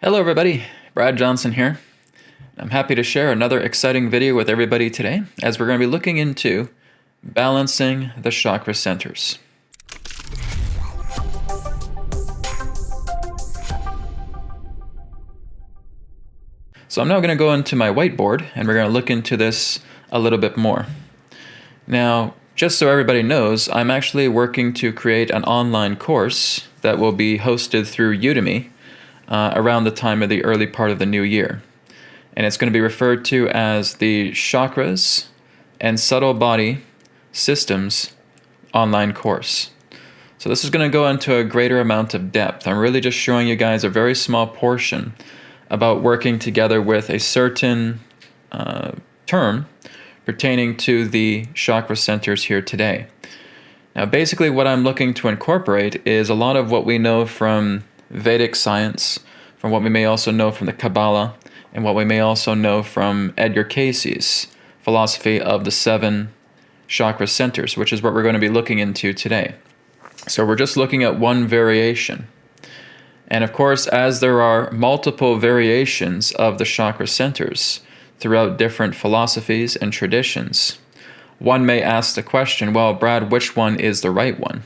Hello everybody, Brad Johnson here. I'm happy to share another exciting video with everybody today as we're going to be looking into balancing the chakra centers. So I'm now going to go into my whiteboard and we're going to look into this a little bit more. Now, just so everybody knows, I'm actually working to create an online course that will be hosted through Udemy around the time of the early part of the new year. And it's going to be referred to as the Chakras and Subtle Body Systems online course. So this is going to go into a greater amount of depth. I'm really just showing you guys a very small portion about working together with a certain term pertaining to the chakra centers here today. Now basically what I'm looking to incorporate is a lot of what we know from Vedic science, from what we may also know from the Kabbalah, and what we may also know from Edgar Cayce's philosophy of the 7 chakra centers, which is what we're going to be looking into today. So we're just looking at one variation. And of course, as there are multiple variations of the chakra centers throughout different philosophies and traditions, one may ask the question, well, Brad, which one is the right one?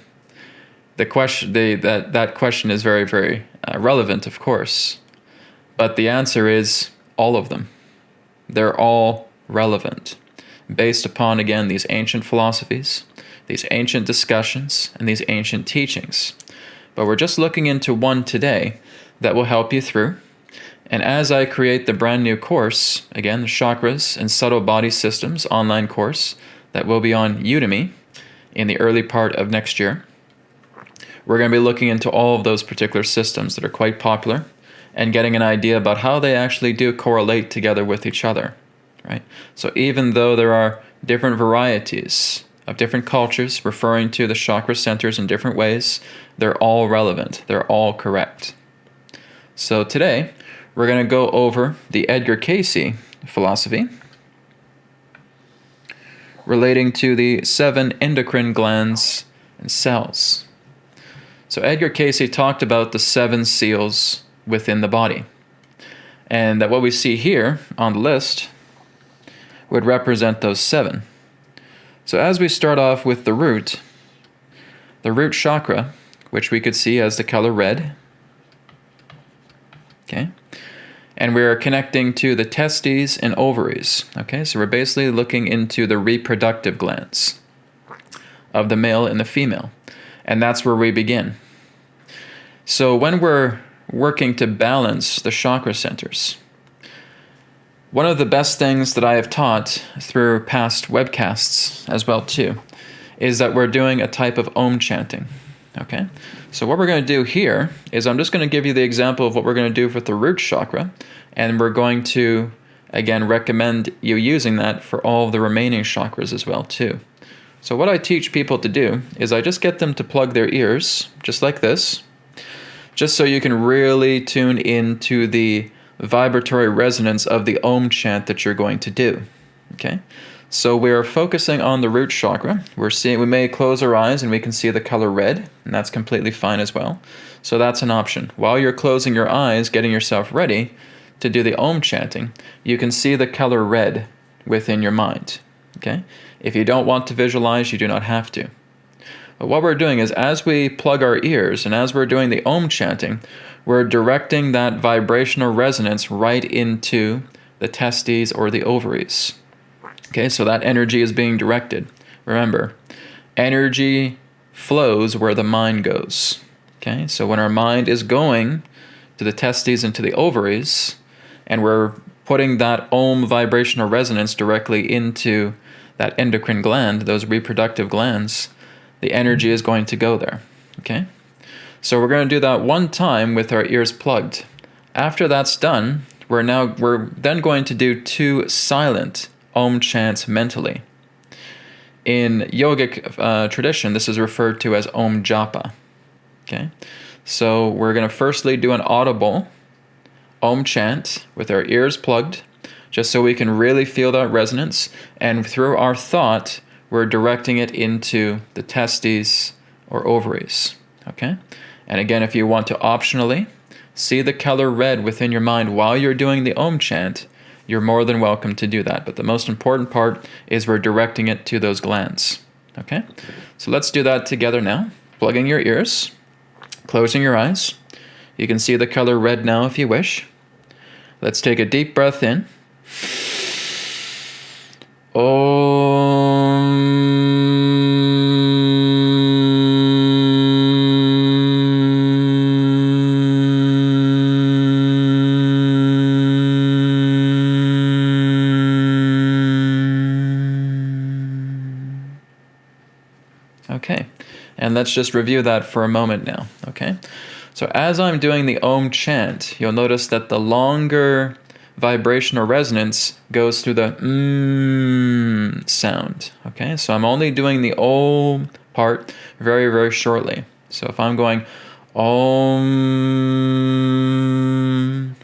That question is very, very relevant, of course. But the answer is all of them. They're all relevant, based upon, again, these ancient philosophies, these ancient discussions, and these ancient teachings. But we're just looking into one today that will help you through. And as I create the brand new course, again, the Chakras and Subtle Body Systems online course that will be on Udemy in the early part of next year, we're going to be looking into all of those particular systems that are quite popular and getting an idea about how they actually do correlate together with each other, right? So even though there are different varieties of different cultures referring to the chakra centers in different ways, they're all relevant. They're all correct. So today, we're going to go over the Edgar Cayce philosophy relating to the 7 endocrine glands and cells. So Edgar Cayce talked about the 7 seals within the body. And that what we see here on the list would represent those 7. So as we start off with the root chakra, which we could see as the color red, okay? And we're connecting to the testes and ovaries, okay? So we're basically looking into the reproductive glands of the male and the female. And that's where we begin. So when we're working to balance the chakra centers, one of the best things that I have taught through past webcasts as well too, is that we're doing a type of Om chanting, okay? So what we're going to do here is I'm just going to give you the example of what we're going to do with the root chakra, and we're going to, again, recommend you using that for all of the remaining chakras as well too. So what I teach people to do is I just get them to plug their ears, just like this, just so you can really tune into the vibratory resonance of the Om chant that you're going to do, okay? So we're focusing on the root chakra. We may close our eyes and we can see the color red, and that's completely fine as well. So that's an option. While you're closing your eyes, getting yourself ready to do the Om chanting, you can see the color red within your mind, okay? If you don't want to visualize, you do not have to. But what we're doing is as we plug our ears and as we're doing the Om chanting, we're directing that vibrational resonance right into the testes or the ovaries. Okay, so that energy is being directed. Remember, energy flows where the mind goes. Okay, so when our mind is going to the testes and to the ovaries, and we're putting that Om vibrational resonance directly into that endocrine gland, those reproductive glands, the energy is going to go there, okay? So we're going to do that one time with our ears plugged. After that's done, we're then going to do 2 silent Om chants mentally. In yogic tradition, this is referred to as Om Japa, okay? So we're going to firstly do an audible Om chant with our ears plugged, just so we can really feel that resonance, and through our thought, we're directing it into the testes or ovaries, okay? And again, if you want to optionally see the color red within your mind while you're doing the Om chant, you're more than welcome to do that. But the most important part is we're directing it to those glands. Okay? So let's do that together now. Plugging your ears, closing your eyes. You can see the color red now if you wish. Let's take a deep breath in. Okay, and let's just review that for a moment now, okay? So as I'm doing the Om chant, you'll notice that the longer vibration or resonance goes through the sound, okay? So I'm only doing the Om part very, very shortly. So if I'm going Om,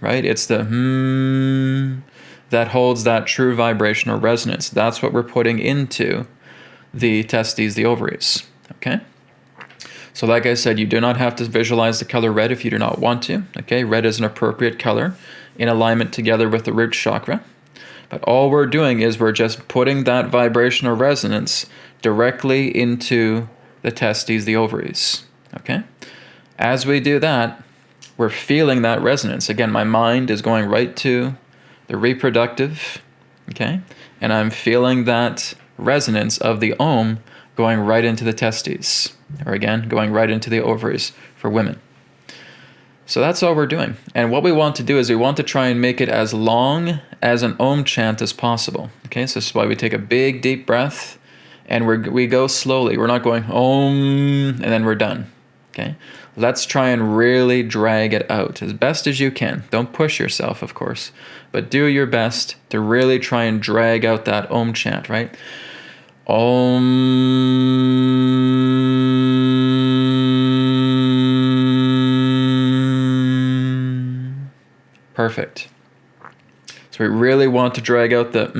right, it's the that holds that true vibration or resonance. That's what we're putting into the testes, the ovaries, okay? So like I said, you do not have to visualize the color red if you do not want to, okay? Red is an appropriate color in alignment together with the root chakra. But all we're doing is we're just putting that vibrational resonance directly into the testes, the ovaries, okay? As we do that, we're feeling that resonance. Again, my mind is going right to the reproductive, okay? And I'm feeling that resonance of the Om going right into the testes, or again, going right into the ovaries for women. So that's all we're doing. And what we want to do is we want to try and make it as long as an Om chant as possible. Okay, so this is why we take a big, deep breath, and we go slowly. We're not going Om, and then we're done. Okay, let's try and really drag it out as best as you can. Don't push yourself, of course, but do your best to really try and drag out that Om chant, right? Om. Perfect. So we really want to drag out the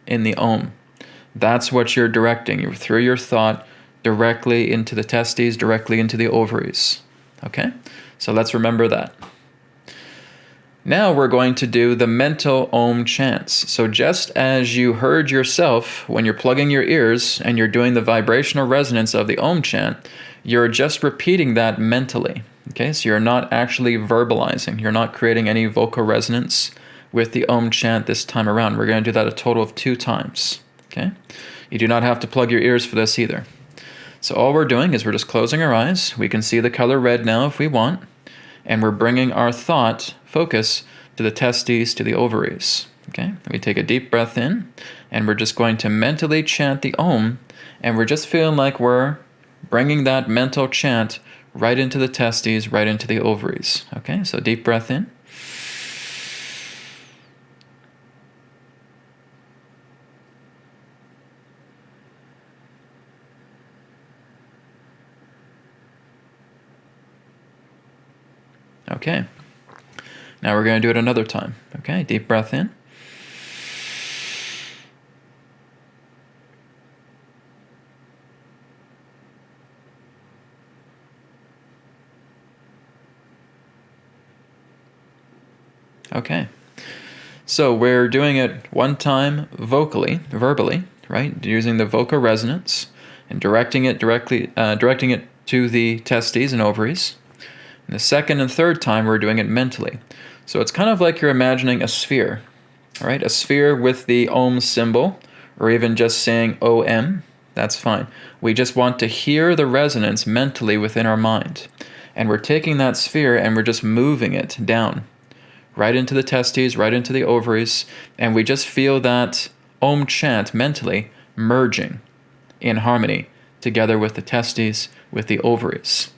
in the Om. That's what you're directing. You're through your thought directly into the testes, directly into the ovaries. Okay? So let's remember that. Now we're going to do the mental Om chants. So just as you heard yourself when you're plugging your ears and you're doing the vibrational resonance of the Om chant, you're just repeating that mentally. Okay, so you're not actually verbalizing. You're not creating any vocal resonance with the Om chant this time around. We're going to do that a total of 2 times. Okay, you do not have to plug your ears for this either. So all we're doing is we're just closing our eyes. We can see the color red now if we want. And we're bringing our thought focus to the testes, to the ovaries. Okay, we take a deep breath in, and we're just going to mentally chant the Om, and we're just feeling like we're bringing that mental chant right into the testes, right into the ovaries. Okay, so deep breath in. Okay, now we're going to do it another time. Okay, deep breath in. Okay, so we're doing it one time verbally, right? Using the vocal resonance and directing it to the testes and ovaries. And the second and third time, we're doing it mentally. So it's kind of like you're imagining a sphere, all right? A sphere with the Om symbol, or even just saying OM, that's fine. We just want to hear the resonance mentally within our mind. And we're taking that sphere and we're just moving it down, right into the testes, right into the ovaries, and we just feel that Om chant mentally merging in harmony together with the testes, with the ovaries.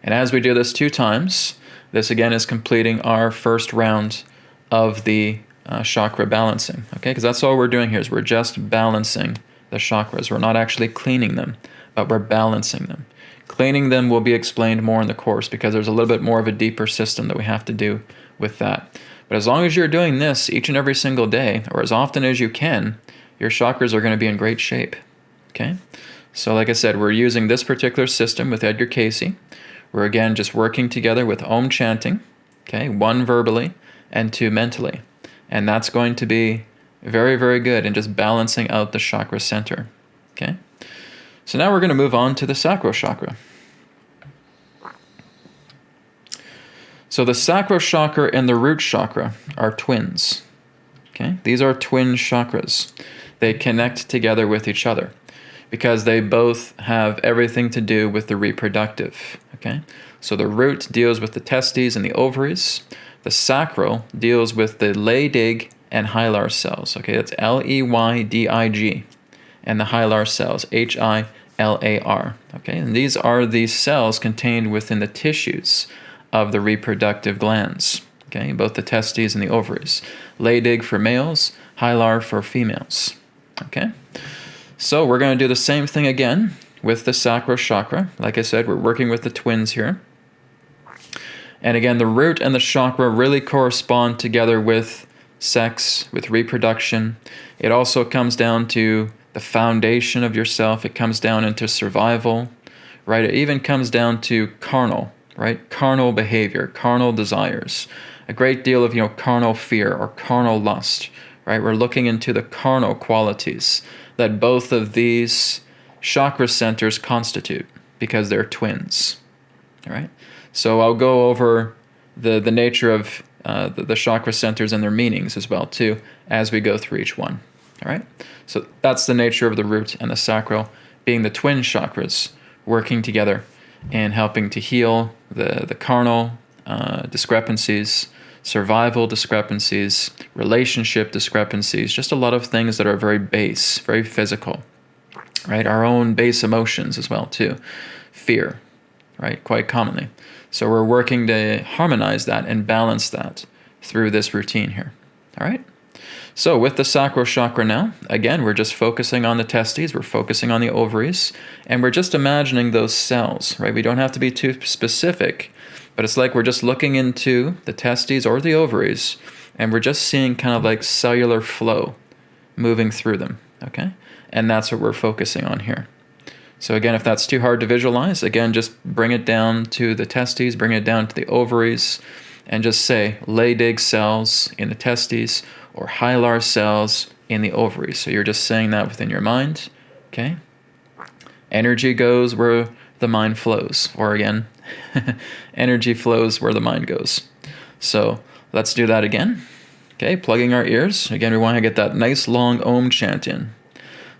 And as we do this 2 times, this again is completing our first round of the chakra balancing, okay? Because that's all we're doing here is we're just balancing the chakras. We're not actually cleaning them, but we're balancing them. Cleaning them will be explained more in the course because there's a little bit more of a deeper system that we have to do with that. But as long as you're doing this each and every single day, or as often as you can, your chakras are going to be in great shape, okay? So like I said, we're using this particular system with Edgar Cayce. We're again just working together with Om chanting, okay, 1 verbally and 2 mentally. And that's going to be very, very good in just balancing out the chakra center, okay? So now we're going to move on to the sacral chakra. So the sacral chakra and the root chakra are twins, okay? These are twin chakras. They connect together with each other because they both have everything to do with the reproductive, okay? So the root deals with the testes and the ovaries. The sacral deals with the Leydig and hilar cells, okay? That's Leydig, and the hilar cells, Hilar, okay? And these are the cells contained within the tissues of the reproductive glands, okay? Both the testes and the ovaries. Leydig for males, hilar for females, okay? So we're going to do the same thing again with the sacral chakra. Like I said, we're working with the twins here. And again, the root and the chakra really correspond together with sex, with reproduction. It also comes down to the foundation of yourself. It comes down into survival, right? It even comes down to carnal, right? Carnal behavior, carnal desires. A great deal of, carnal fear or carnal lust, right? We're looking into the carnal qualities that both of these chakra centers constitute because they're twins, all right? So I'll go over the nature of the chakra centers and their meanings as well, too, as we go through each one, all right? So that's the nature of the root and the sacral, being the twin chakras working together and helping to heal the carnal discrepancies, survival discrepancies, relationship discrepancies, just a lot of things that are very base, very physical, right? Our own base emotions as well, too. Fear, right? Quite commonly. So we're working to harmonize that and balance that through this routine here, all right? So with the sacral chakra now, again, we're just focusing on the testes, we're focusing on the ovaries, and we're just imagining those cells, right? We don't have to be too specific, but it's like we're just looking into the testes or the ovaries, and we're just seeing kind of like cellular flow moving through them, okay? And that's what we're focusing on here. So again, if that's too hard to visualize, again, just bring it down to the testes, bring it down to the ovaries, and just say Leydig cells in the testes or hilar cells in the ovaries. So you're just saying that within your mind, okay? Energy goes where the mind flows, or again, energy flows where the mind goes. So let's do that again. Okay, plugging our ears. Again, we want to get that nice long Om chant in.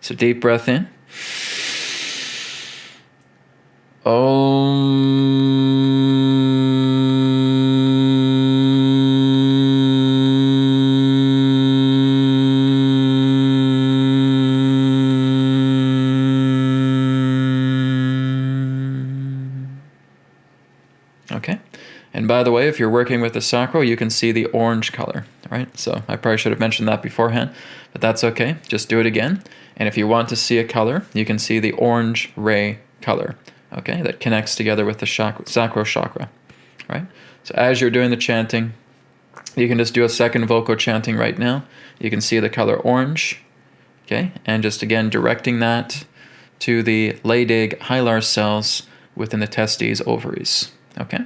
So deep breath in. Okay, and by the way, if you're working with the sacral, you can see the orange color, right? So I probably should have mentioned that beforehand, but that's okay. Just do it again. And if you want to see a color, you can see the orange ray color, okay, that connects together with the sacral chakra, right? So as you're doing the chanting, you can just do a second vocal chanting right now. You can see the color orange, okay, and just again directing that to the Leydig hilar cells within the testes, ovaries, okay?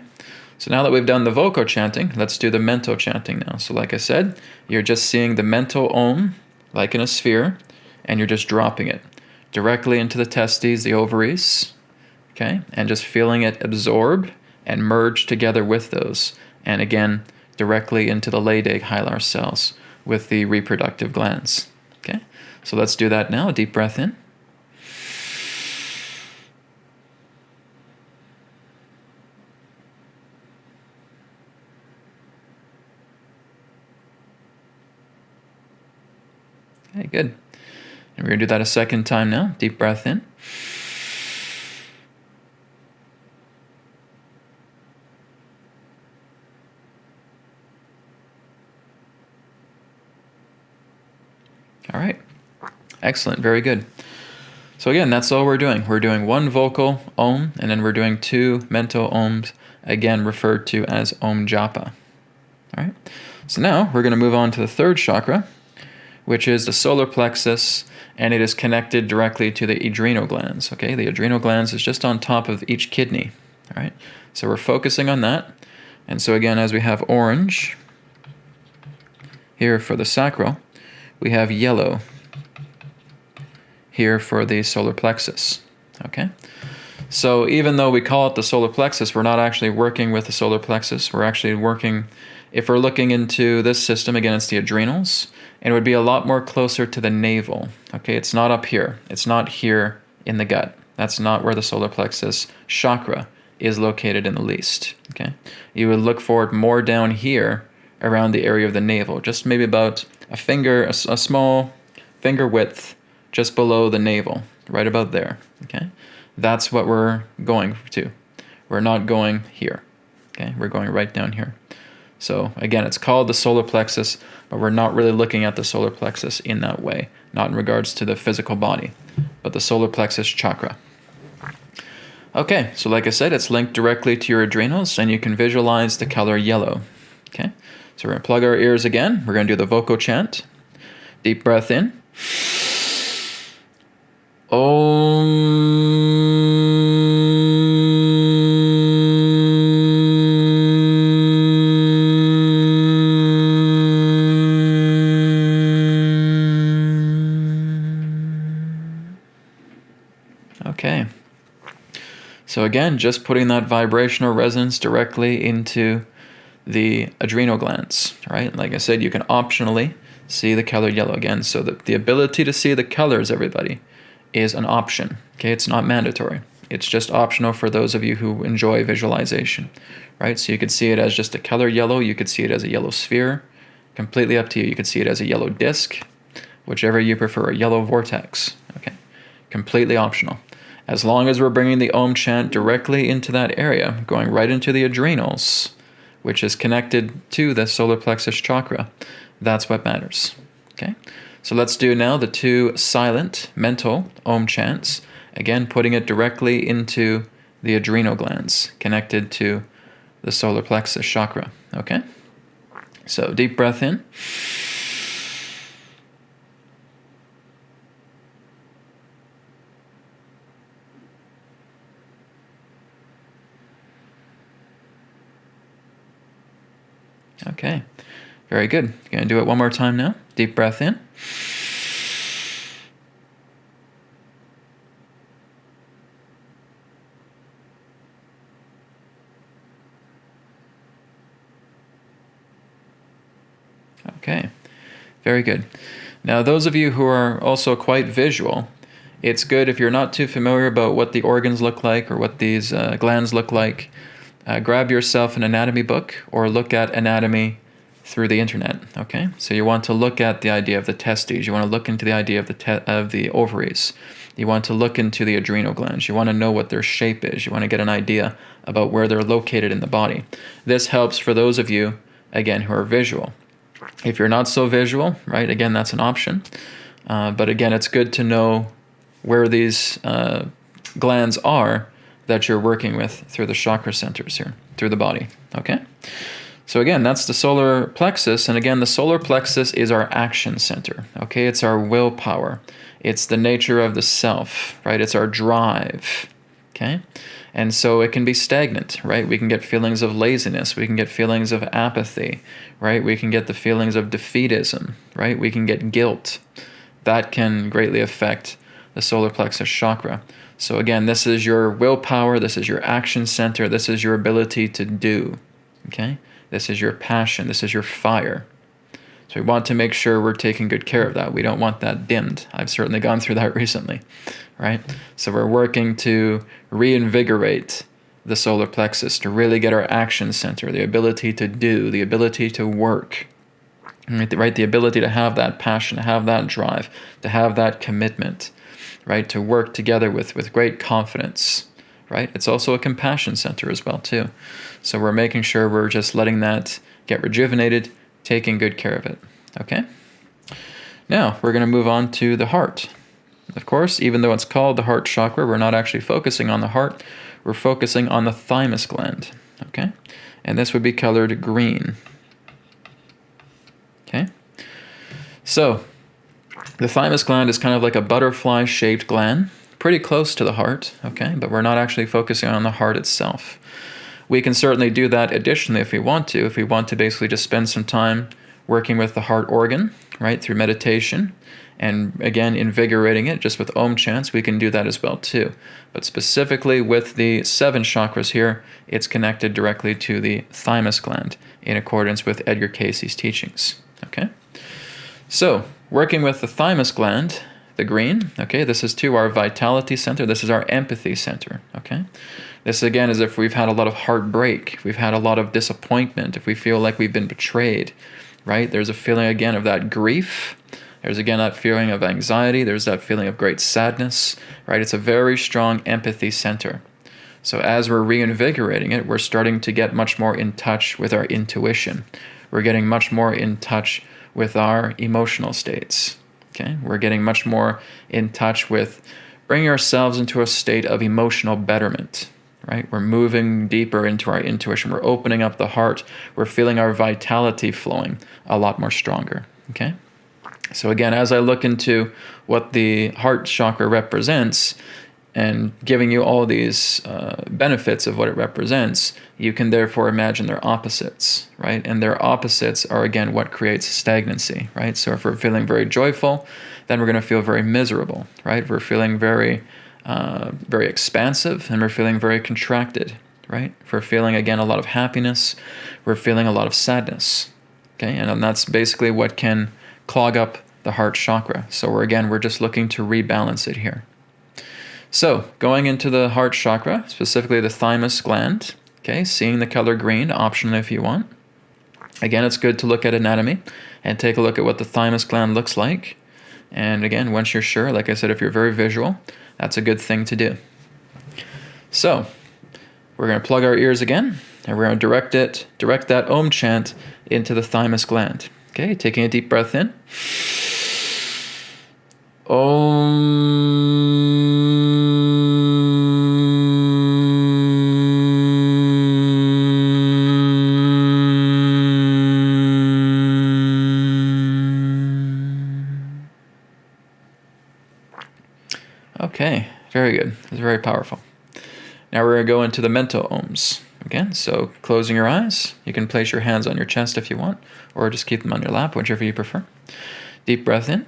So now that we've done the vocal chanting, let's do the mental chanting now. So like I said, you're just seeing the mental Om, like in a sphere, and you're just dropping it directly into the testes, the ovaries, okay? And just feeling it absorb and merge together with those. And again, directly into the Leydig hilar cells with the reproductive glands, okay? So let's do that now. A deep breath in. Okay, good. And we're going to do that a second time now. Deep breath in. All right. Excellent. Very good. So again, that's all we're doing. We're doing one vocal Om, and then we're doing two mental Oms, again referred to as Om Japa. All right. So now we're going to move on to the third chakra, which is the solar plexus, and it is connected directly to the adrenal glands, okay? The adrenal glands is just on top of each kidney, All right, so we're focusing on that. And so again, as we have orange here for the sacral, we have yellow here for the solar plexus. Okay, so even though we call it the solar plexus, we're not actually working with the solar plexus. We're actually working, if we're looking into this system, again, it's the adrenals, and it would be a lot more closer to the navel. Okay, it's not up here. It's not here in the gut. That's not where the solar plexus chakra is located in the least. Okay, you would look for it more down here around the area of the navel, just maybe about a finger, a small finger width, just below the navel, right about there. Okay, that's what we're going to. We're not going here. Okay, we're going right down here. So again, it's called the solar plexus, but we're not really looking at the solar plexus in that way, not in regards to the physical body, but the solar plexus chakra. Okay, so like I said, it's linked directly to your adrenals, and you can visualize the color yellow. Okay, so we're going to plug our ears again. We're going to do the vocal chant. Deep breath in. Okay. So again, just putting that vibrational resonance directly into the adrenal glands, right? Like I said, you can optionally see the color yellow again. So the ability to see the colors, everybody, is an option. Okay, it's not mandatory. It's just optional for those of you who enjoy visualization, right? So you could see it as just a color yellow. You could see it as a yellow sphere. Completely up to you. You could see it as a yellow disc, whichever you prefer, a yellow vortex. Okay, completely optional. As long as we're bringing the Om chant directly into that area, going right into the adrenals, which is connected to the solar plexus chakra, that's what matters. Okay, so let's do now the two silent mental Om chants, again putting it directly into the adrenal glands, connected to the solar plexus chakra. Okay, so deep breath in. Okay, very good. Going to do it one more time now. Deep breath in. Okay, very good. Now, those of you who are also quite visual, it's good if you're not too familiar about what the organs look like or what these glands look like. Grab yourself an anatomy book or look at anatomy through the internet. Okay, so you want to look at the idea of the testes. You want to look into the idea of the ovaries. You want to look into the adrenal glands. You want to know what their shape is. You want to get an idea about where they're located in the body. This helps for those of you, again, who are visual. If you're not so visual, right, again, that's an option. But again, it's good to know where these glands are that you're working with through the chakra centers here, through the body, okay? So again, that's the solar plexus, and again, the solar plexus is our action center, okay? It's our willpower. It's the nature of the self, right? It's our drive, okay? And so it can be stagnant, right? We can get feelings of laziness. We can get feelings of apathy, right? We can get the feelings of defeatism, right? We can get guilt. That can greatly affect the solar plexus chakra. So again, this is your willpower, this is your action center, this is your ability to do, okay? This is your passion, this is your fire. So we want to make sure we're taking good care of that. We don't want that dimmed. I've certainly gone through that recently, right? So we're working to reinvigorate the solar plexus, to really get our action center, the ability to do, the ability to work, right? The ability to have that passion, to have that drive, to have that commitment, right? To work together with great confidence, right? It's also a compassion center as well, too. So we're making sure we're just letting that get rejuvenated, taking good care of it, okay? Now, we're going to move on to the heart. Of course, even though it's called the heart chakra, we're not actually focusing on the heart. We're focusing on the thymus gland, okay? And this would be colored green, okay? So, the thymus gland is kind of like a butterfly-shaped gland, pretty close to the heart, okay? But we're not actually focusing on the heart itself. We can certainly do that additionally if we want to. If we want to basically just spend some time working with the heart organ, right, through meditation, and again, invigorating it just with Om chants, we can do that as well too. But specifically with the 7 chakras here, it's connected directly to the thymus gland in accordance with Edgar Cayce's teachings, okay? So, working with the thymus gland, the green, okay, this is to our vitality center. This is our empathy center, okay? This, again, is if we've had a lot of heartbreak, we've had a lot of disappointment, if we feel like we've been betrayed, right? There's a feeling, again, of that grief. There's, again, that feeling of anxiety. There's that feeling of great sadness, right? It's a very strong empathy center. So as we're reinvigorating it, we're starting to get much more in touch with our intuition. We're getting much more in touch with our emotional states, okay? We're getting much more in touch with bringing ourselves into a state of emotional betterment, right? We're moving deeper into our intuition. We're opening up the heart. We're feeling our vitality flowing a lot more stronger, okay? So again, as I look into what the heart chakra represents and giving you all these benefits of what it represents, you can therefore imagine their opposites, right? And their opposites are, again, what creates stagnancy, right? So if we're feeling very joyful, then we're going to feel very miserable, right? We're feeling very expansive, and we're feeling very contracted, right? If we're feeling, again, a lot of happiness, we're feeling a lot of sadness, okay? And that's basically what can clog up the heart chakra. So we're just looking to rebalance it here. So going into the heart chakra, specifically the thymus gland, okay, seeing the color green, optional if you want. Again, it's good to look at anatomy and take a look at what the thymus gland looks like. And again, once you're sure, like I said, if you're very visual, that's a good thing to do. So we're going to plug our ears again, and we're going to direct that Om chant into the thymus gland. Okay, taking a deep breath in. Om. Okay, very good. It's very powerful. Now we're going to go into the mental ohms. Again, so closing your eyes, you can place your hands on your chest if you want, or just keep them on your lap, whichever you prefer. Deep breath in.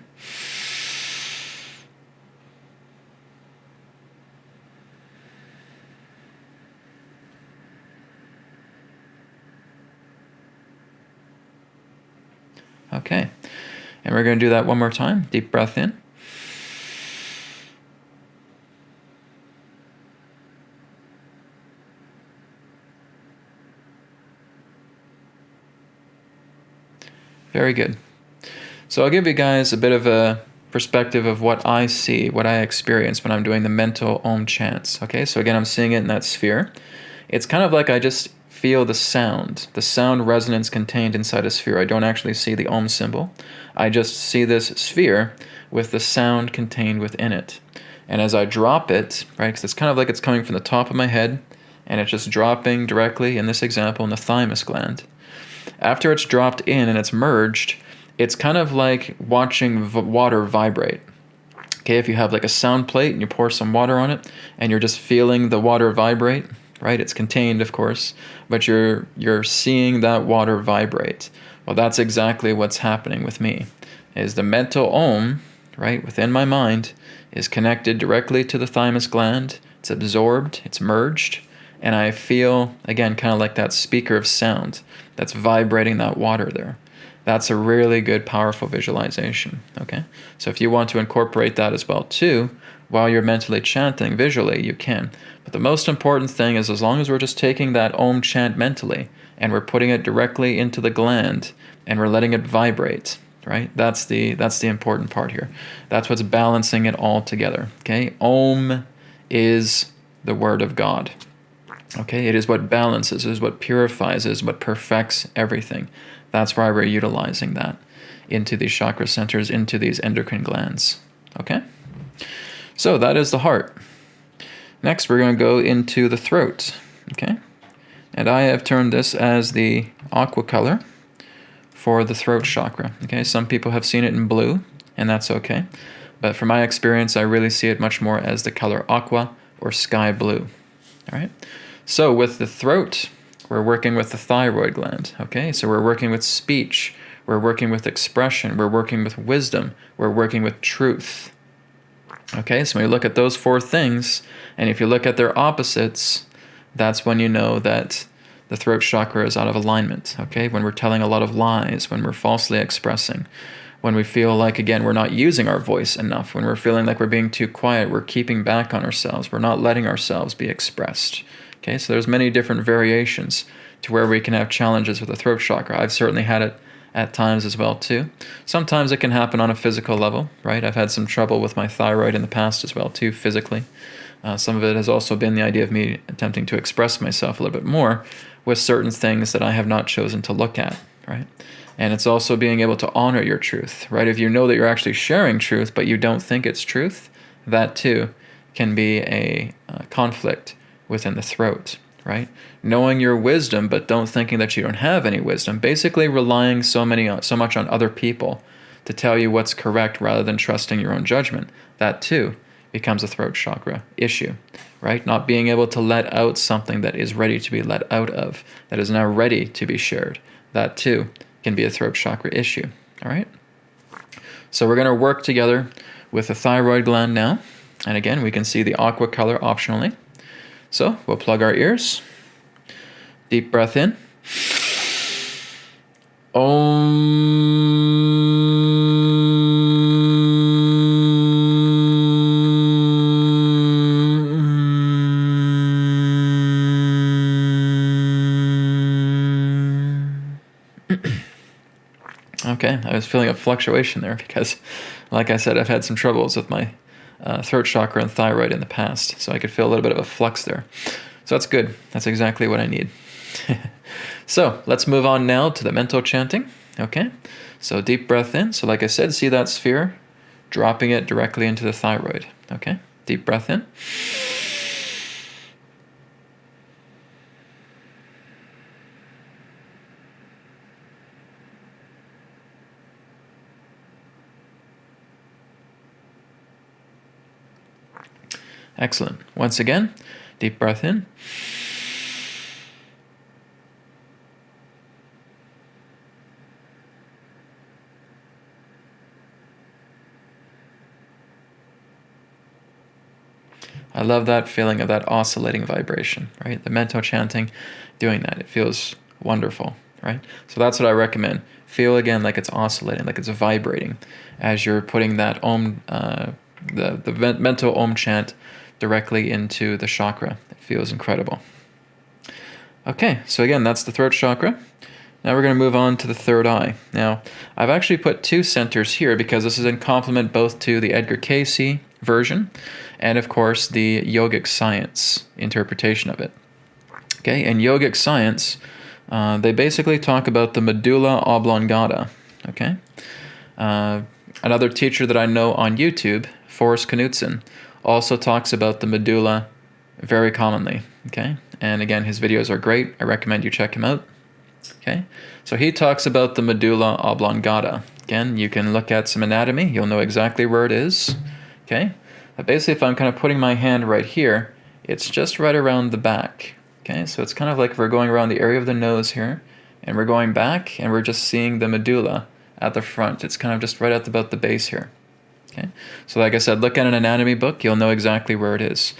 Okay, and we're going to do that one more time. Deep breath in. Very good. So I'll give you guys a bit of a perspective of what I see, what I experience when I'm doing the mental Om chants. Okay, so again, I'm seeing it in that sphere. It's kind of like I just feel the sound resonance contained inside a sphere. I don't actually see the Om symbol. I just see this sphere with the sound contained within it. And as I drop it, right, because it's kind of like it's coming from the top of my head, and it's just dropping directly, in this example, in the thymus gland. After it's dropped in and it's merged, it's kind of like watching water vibrate. Okay, if you have like a sound plate and you pour some water on it and you're just feeling the water vibrate, right? It's contained, of course, but you're seeing that water vibrate. Well, that's exactly what's happening with me. Is the mental Om, right, within my mind, is connected directly to the thymus gland. It's absorbed, it's merged, and I feel, again, kind of like that speaker of sound that's vibrating that water there. That's a really good, powerful visualization, okay? So if you want to incorporate that as well, too, while you're mentally chanting visually, you can. But the most important thing is, as long as we're just taking that Om chant mentally and we're putting it directly into the gland and we're letting it vibrate, right? That's the important part here. That's what's balancing it all together, okay? Om is the word of God. Okay, it is what balances, it is what purifies, it is what perfects everything. That's why we're utilizing that into these chakra centers, into these endocrine glands. Okay? So that is the heart. Next, we're going to go into the throat. Okay? And I have termed this as the aqua color for the throat chakra. Okay? Some people have seen it in blue, and that's okay. But from my experience, I really see it much more as the color aqua or sky blue. All right. So with the throat, we're working with the thyroid gland. Okay. So we're working with speech. We're working with expression. We're working with wisdom. We're working with truth. Okay. So when you look at those four things, and if you look at their opposites, that's when you know that the throat chakra is out of alignment, okay? When we're telling a lot of lies, when we're falsely expressing, when we feel like, again, we're not using our voice enough, when we're feeling like we're being too quiet, we're keeping back on ourselves, we're not letting ourselves be expressed, okay? So there's many different variations to where we can have challenges with the throat chakra. I've certainly had it at times as well, too. Sometimes it can happen on a physical level, right? I've had some trouble with my thyroid in the past as well, too, physically. Some of it has also been the idea of me attempting to express myself a little bit more with certain things that I have not chosen to look at, right? And it's also being able to honor your truth, right? If you know that you're actually sharing truth, but you don't think it's truth, that too can be a conflict within the throat, right? Knowing your wisdom, but don't thinking that you don't have any wisdom, basically relying so much on other people to tell you what's correct rather than trusting your own judgment, that too becomes a throat chakra issue, right? Not being able to let out something that is ready to be let out of, that is now ready to be shared. That too can be a throat chakra issue, all right? So we're going to work together with the thyroid gland now. And again, we can see the aqua color optionally. So we'll plug our ears. Deep breath in. Okay, I was feeling a fluctuation there because, like I said, I've had some troubles with my throat chakra and thyroid in the past, so I could feel a little bit of a flux there. So that's good. That's exactly what I need. So let's move on now to the mental chanting. Okay, so deep breath in. So like I said, see that sphere? Dropping it directly into the thyroid. Okay, deep breath in. Excellent. Once again, deep breath in. I love that feeling of that oscillating vibration, right? The mental chanting, doing that, it feels wonderful, right? So that's what I recommend. Feel again like it's oscillating, like it's vibrating as you're putting that Om, the mental Om chant directly into the chakra. It feels incredible. Okay, so again, that's the throat chakra. Now we're going to move on to the third eye. Now, I've actually put two centers here because this is in complement both to the Edgar Cayce version and, of course, the yogic science interpretation of it. Okay, in yogic science, they basically talk about the medulla oblongata. Okay, another teacher that I know on YouTube, Forrest Knudsen, also talks about the medulla very commonly. Okay, and again, his videos are great. I recommend you check him out. Okay, so he talks about the medulla oblongata. Again, you can look at some anatomy. You'll know exactly where it is. Okay, but basically, if I'm kind of putting my hand right here, it's just right around the back. Okay, so it's kind of like if we're going around the area of the nose here, and we're going back, and we're just seeing the medulla at the front. It's kind of just right at about the base here. Okay, so like I said, look at an anatomy book. You'll know exactly where it is.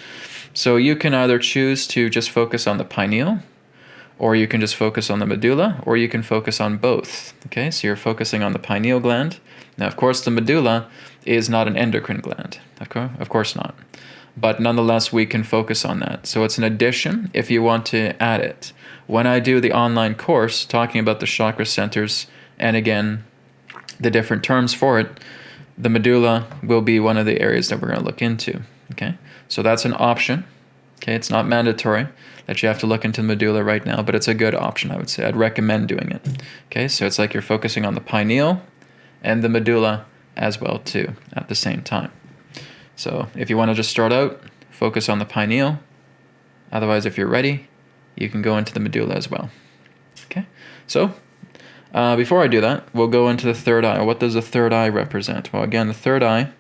So you can either choose to just focus on the pineal, or you can just focus on the medulla, or you can focus on both. Okay, so you're focusing on the pineal gland. Now, of course, the medulla is not an endocrine gland. Okay? Of course not. But nonetheless, we can focus on that. So it's an addition if you want to add it. When I do the online course talking about the chakra centers, and again, the different terms for it, the medulla will be one of the areas that we're going to look into. Okay, so that's an option. Okay, it's not mandatory that you have to look into the medulla right now, but it's a good option, I would say. I'd recommend doing it. Okay, so it's like you're focusing on the pineal and the medulla as well too at the same time. So if you want to just start out, focus on the pineal. Otherwise, if you're ready, you can go into the medulla as well. Okay, so before I do that, we'll go into the third eye. What does the third eye represent? Well, again, the third eye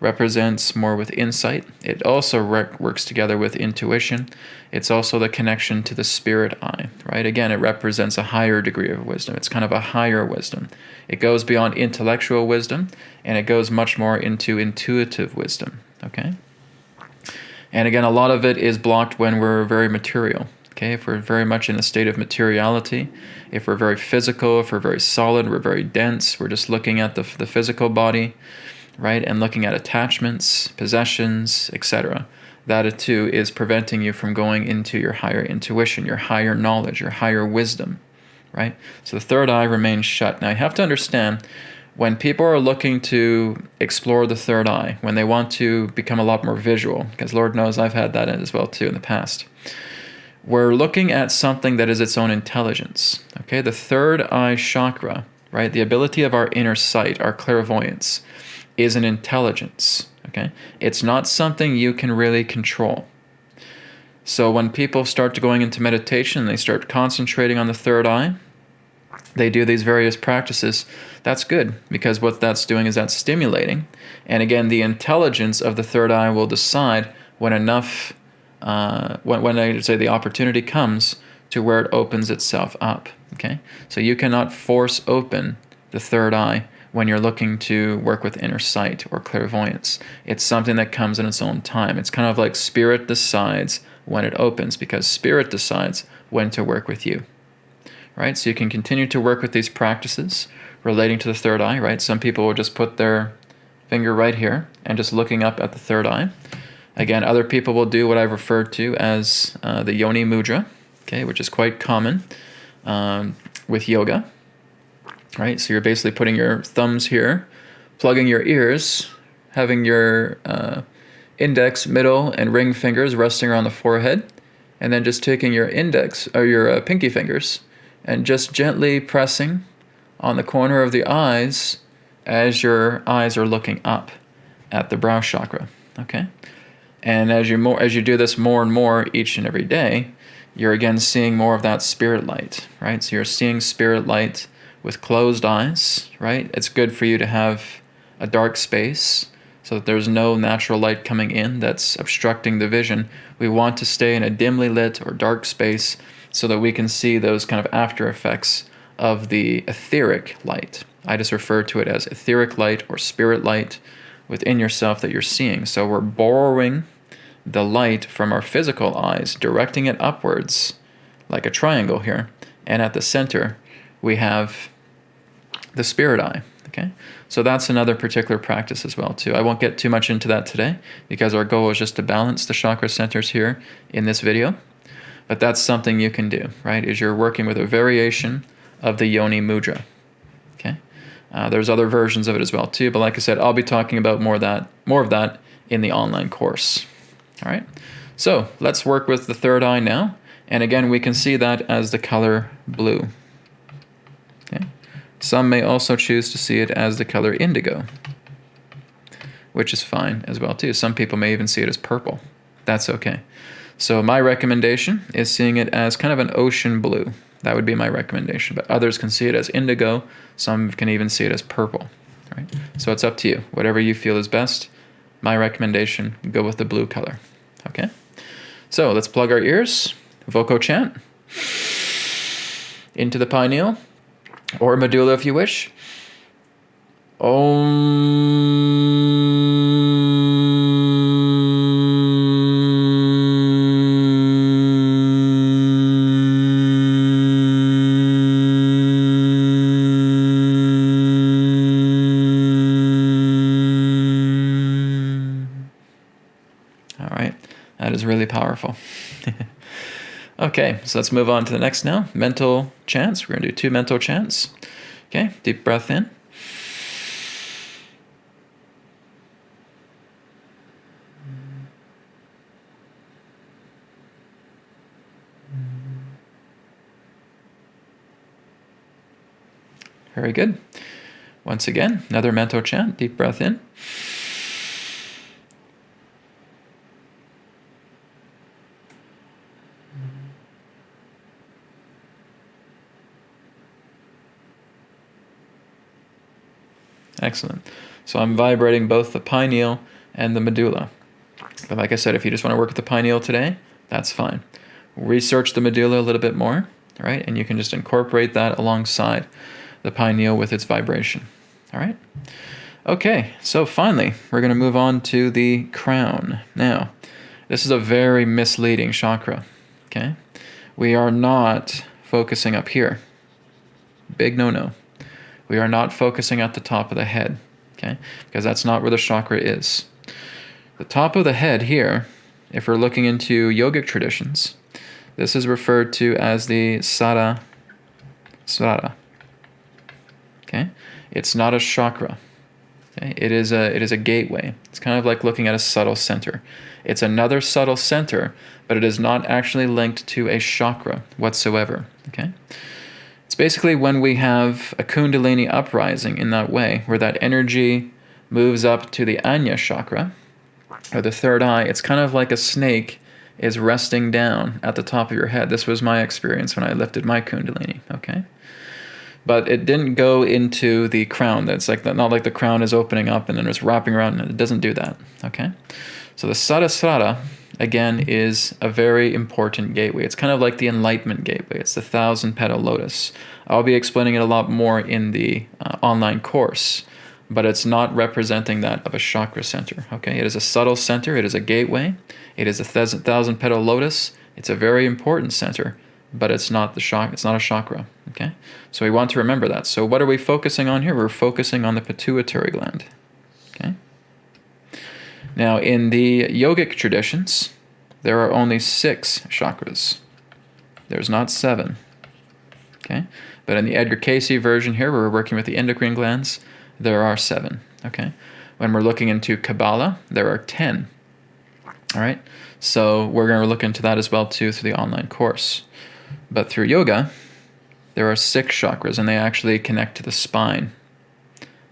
represents more with insight. It also works together with intuition. It's also the connection to the spirit eye, right? Again, it represents a higher degree of wisdom. It's kind of a higher wisdom. It goes beyond intellectual wisdom, and it goes much more into intuitive wisdom, okay? And again, a lot of it is blocked when we're very material, okay? If we're very much in a state of materiality, if we're very physical, if we're very solid, we're very dense, we're just looking at the physical body, right? And looking at attachments, possessions, etc. That too is preventing you from going into your higher intuition, your higher knowledge, your higher wisdom, right? So the third eye remains shut. Now you have to understand, when people are looking to explore the third eye, when they want to become a lot more visual, because Lord knows I've had that as well too in the past, we're looking at something that is its own intelligence, okay? The third eye chakra, right? The ability of our inner sight, our clairvoyance, is an intelligence, okay? It's not something you can really control. So when people start to going into meditation, they start concentrating on the third eye, they do these various practices, that's good, because what that's doing is that's stimulating. And again, the intelligence of the third eye will decide when enough, when I say the opportunity comes to where it opens itself up, okay? So you cannot force open the third eye when you're looking to work with inner sight or clairvoyance. It's something that comes in its own time. It's kind of like spirit decides when it opens, because spirit decides when to work with you, right? So you can continue to work with these practices relating to the third eye, right? Some people will just put their finger right here and just looking up at the third eye. Again, other people will do what I've referred to as the yoni mudra, okay, which is quite common with yoga. Right, so you're basically putting your thumbs here, plugging your ears, having your index, middle, and ring fingers resting around the forehead, and then just taking your index or your pinky fingers and just gently pressing on the corner of the eyes as your eyes are looking up at the brow chakra. Okay, and as you do this more and more each and every day, you're again seeing more of that spirit light. Right, so you're seeing spirit light with closed eyes, right? It's good for you to have a dark space so that there's no natural light coming in that's obstructing the vision. We want to stay in a dimly lit or dark space so that we can see those kind of after effects of the etheric light. I just refer to it as etheric light or spirit light within yourself that you're seeing. So we're borrowing the light from our physical eyes, directing it upwards like a triangle here, and at the center we have the spirit eye, okay? So that's another particular practice as well too. I won't get too much into that today because our goal is just to balance the chakra centers here in this video. But that's something you can do, right? Is you're working with a variation of the yoni mudra, okay? There's other versions of it as well too, but like I said, I'll be talking about more of that in the online course, all right? So let's work with the third eye now. And again, we can see that as the color blue. Okay. Some may also choose to see it as the color indigo, which is fine as well too. Some people may even see it as purple. That's okay. So my recommendation is seeing it as kind of an ocean blue. That would be my recommendation. But others can see it as indigo. Some can even see it as purple. Right? So it's up to you. Whatever you feel is best. My recommendation, go with the blue color. Okay? So let's plug our ears. Voco chant into the pineal or medulla if you wish. Om. All right, that is really powerful. Okay, so let's move on to the next now. Mental chants. We're going to do 2 mental chants. Okay, deep breath in. Very good. Once again, another mental chant. Deep breath in. Excellent. So I'm vibrating both the pineal and the medulla. But like I said, if you just want to work with the pineal today, that's fine. Research the medulla a little bit more, right? And you can just incorporate that alongside the pineal with its vibration. All right? Okay, so finally, we're going to move on to the crown. Now, this is a very misleading chakra, okay? We are not focusing up here. Big no-no. We are not focusing at the top of the head, okay? Because that's not where the chakra is. The top of the head here, if we're looking into yogic traditions, this is referred to as the Sahasrara. Okay? It's not a chakra. Okay? It is a gateway. It's kind of like looking at a subtle center. It's another subtle center, but it is not actually linked to a chakra whatsoever. Okay? It's basically when we have a kundalini uprising in that way, where that energy moves up to the Ajna chakra, or the third eye. It's kind of like a snake is resting down at the top of your head. This was my experience when I lifted my kundalini, okay? But it didn't go into the crown. That's like not like the crown is opening up and then it's wrapping around, and it doesn't do that, okay? So the Sahasrara, again, is a very important gateway. It's kind of like the enlightenment gateway. It's the 1,000-petal lotus. I'll be explaining it a lot more in the online course, but it's not representing that of a chakra center, okay? It is a subtle center. It is a gateway. It is a 1,000-petal lotus. It's a very important center, but it's not it's not a chakra, okay? So we want to remember that. So what are we focusing on here? We're focusing on the pituitary gland, okay? Now, in the yogic traditions, there are only 6 chakras. There's not 7, okay? But in the Edgar Cayce version here, where we're working with the endocrine glands, there are 7, okay? When we're looking into Kabbalah, there are 10, all right? So we're going to look into that as well, too, through the online course. But through yoga, there are 6 chakras, and they actually connect to the spine.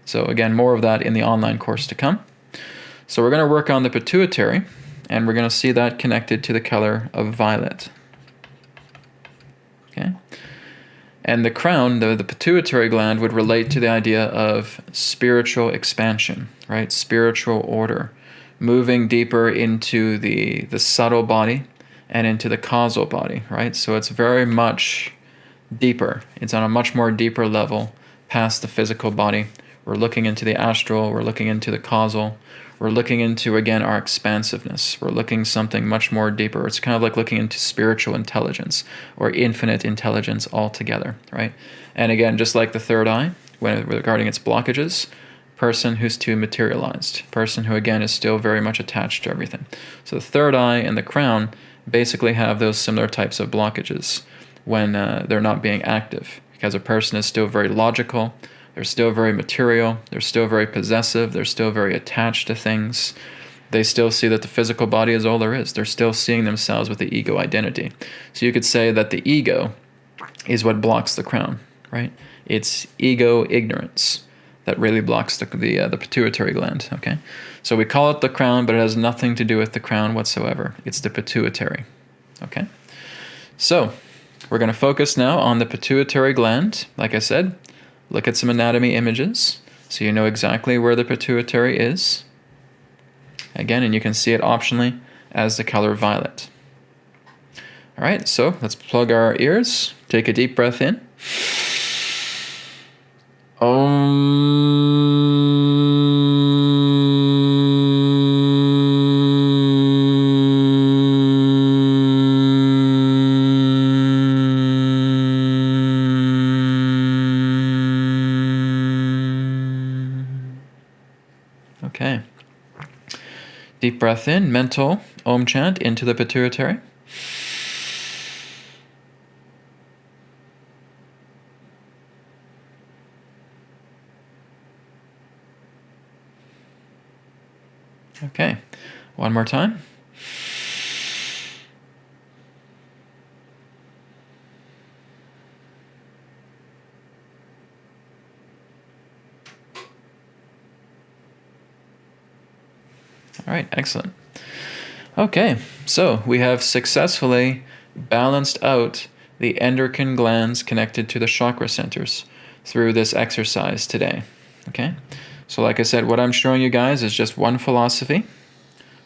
So again, more of that in the online course to come. So we're going to work on the pituitary, and we're going to see that connected to the color of violet, okay? And the crown, the pituitary gland, would relate to the idea of spiritual expansion, right? Spiritual order, moving deeper into the subtle body and into the causal body, right? So it's very much deeper. It's on a much more deeper level past the physical body. We're looking into the astral. We're looking into the causal. We're looking into, again, our expansiveness. We're looking something much more deeper. It's kind of like looking into spiritual intelligence or infinite intelligence altogether, right? And again, just like the third eye, when regarding its blockages, person who's too materialized, person who, again, is still very much attached to everything. So the third eye and the crown basically have those similar types of blockages when they're not being active, because a person is still very logical, they're still very material, they're still very possessive, they're still very attached to things. They still see that the physical body is all there is. They're still seeing themselves with the ego identity. So you could say that the ego is what blocks the crown, right? It's ego ignorance that really blocks the pituitary gland, okay? So we call it the crown, but it has nothing to do with the crown whatsoever. It's the pituitary, okay? So we're going to focus now on the pituitary gland. Like I said, look at some anatomy images so you know exactly where the pituitary is. Again, and you can see it optionally as the color violet. All right, so let's plug our ears. Take a deep breath in. Okay. Deep breath in, mental Om chant into the pituitary. Okay, one more time. All right, excellent. Okay, so we have successfully balanced out the endocrine glands connected to the chakra centers through this exercise today. Okay, So like I said, what I'm showing you guys is just one philosophy,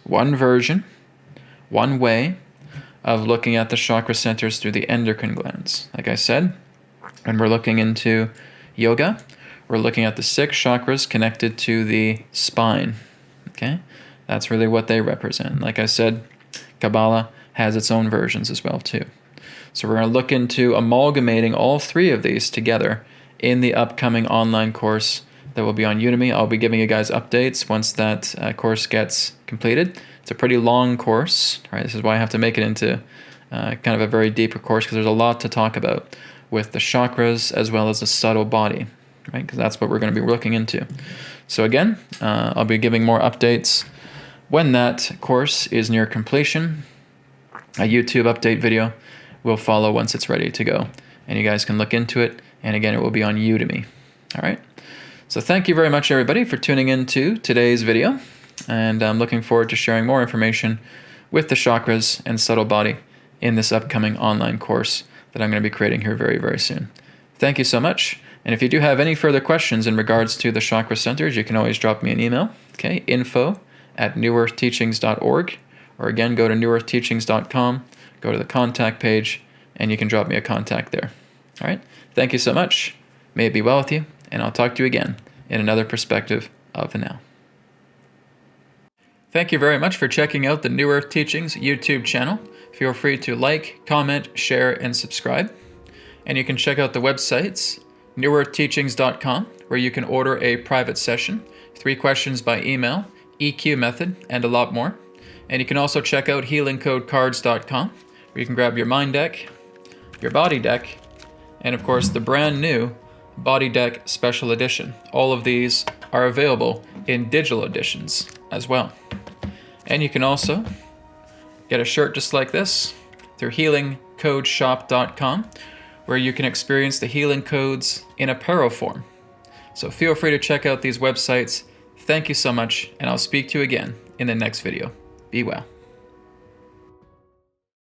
one version, one way of looking at the chakra centers through the endocrine glands. Like I said, when we're looking into yoga, we're looking at the 6 chakras connected to the spine. Okay? That's really what they represent. Like I said, Kabbalah has its own versions as well too. So we're going to look into amalgamating all 3 of these together in the upcoming online course that will be on Udemy. I'll be giving you guys updates once that course gets completed. It's a pretty long course, right? This is why I have to make it into kind of a very deeper course, because there's a lot to talk about with the chakras as well as the subtle body, right? Because that's what we're going to be looking into. So again, I'll be giving more updates when that course is near completion. A YouTube update video will follow once it's ready to go, and you guys can look into it. And again, it will be on Udemy. All right. So thank you very much, everybody, for tuning into today's video. And I'm looking forward to sharing more information with the chakras and subtle body in this upcoming online course that I'm going to be creating here very, very soon. Thank you so much. And if you do have any further questions in regards to the chakra centers, you can always drop me an email. Okay, info@newearthteachings.org. Or again, go to newearthteachings.com, go to the contact page, and you can drop me a contact there. All right. Thank you so much. May it be well with you, and I'll talk to you again in another perspective of the now. Thank you very much for checking out the New Earth Teachings YouTube channel. Feel free to like, comment, share, and subscribe. And you can check out the websites, newearthteachings.com, where you can order a private session, 3 questions by email, EQ method, and a lot more. And you can also check out healingcodecards.com, where you can grab your mind deck, your body deck, and of course the brand new Body Deck Special Edition. All of these are available in digital editions as well. And you can also get a shirt just like this through healingcodeshop.com, where you can experience the healing codes in apparel form. So feel free to check out these websites. Thank you so much, and I'll speak to you again in the next video. Be well.